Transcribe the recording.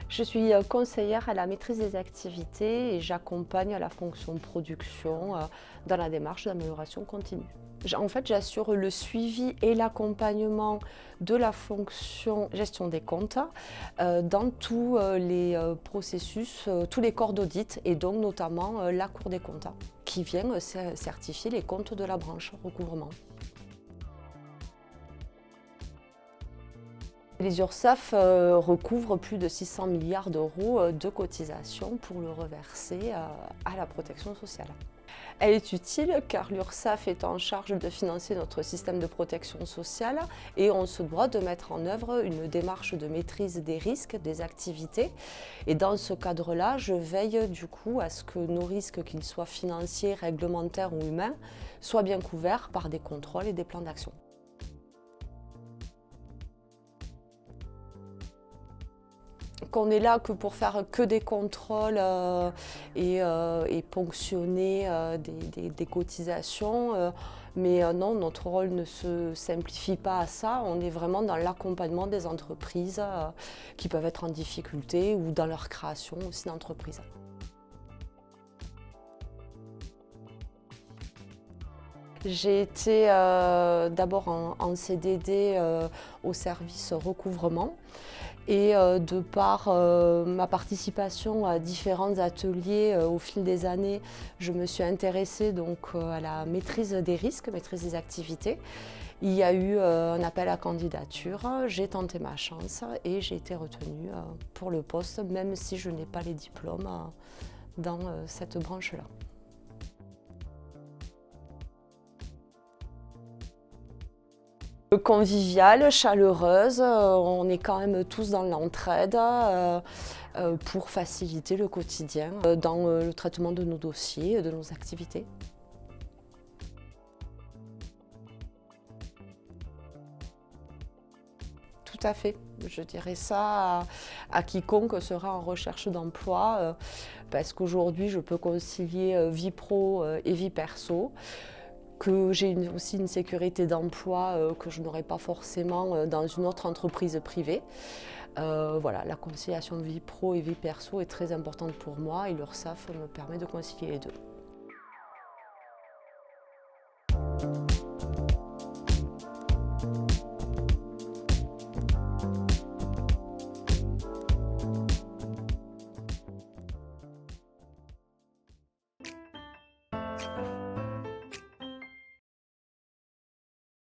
Je suis conseillère à la maîtrise des activités et j'accompagne la fonction production dans la démarche d'amélioration continue. En fait, j'assure le suivi et l'accompagnement de la fonction gestion des comptes dans tous les processus, tous les corps d'audit et donc notamment la Cour des comptes qui vient certifier les comptes de la branche recouvrement. Les URSSAF recouvrent plus de 600 milliards d'euros de cotisations pour le reverser à la protection sociale. Elle est utile car l'URSSAF est en charge de financer notre système de protection sociale et on se doit de mettre en œuvre une démarche de maîtrise des risques, des activités. Et dans ce cadre-là, je veille du coup à ce que nos risques, qu'ils soient financiers, réglementaires ou humains, soient bien couverts par des contrôles et des plans d'action. Qu'on est là que pour faire que des contrôles et ponctionner des cotisations. Mais non, notre rôle ne se simplifie pas à ça. On est vraiment dans l'accompagnement des entreprises qui peuvent être en difficulté ou dans leur création aussi d'entreprise. J'ai été d'abord en CDD au service recouvrement et de par ma participation à différents ateliers au fil des années, je me suis intéressée donc, à la maîtrise des risques, maîtrise des activités. Il y a eu un appel à candidature, j'ai tenté ma chance et j'ai été retenue pour le poste, même si je n'ai pas les diplômes dans cette branche-là. Conviviale, chaleureuse, on est quand même tous dans l'entraide pour faciliter le quotidien dans le traitement de nos dossiers, de nos activités. Tout à fait, je dirais ça à quiconque sera en recherche d'emploi parce qu'aujourd'hui je peux concilier vie pro et vie perso. Que j'ai aussi une sécurité d'emploi que je n'aurais pas forcément dans une autre entreprise privée. Voilà, la conciliation de vie pro et vie perso est très importante pour moi et l'URSSAF me permet de concilier les deux.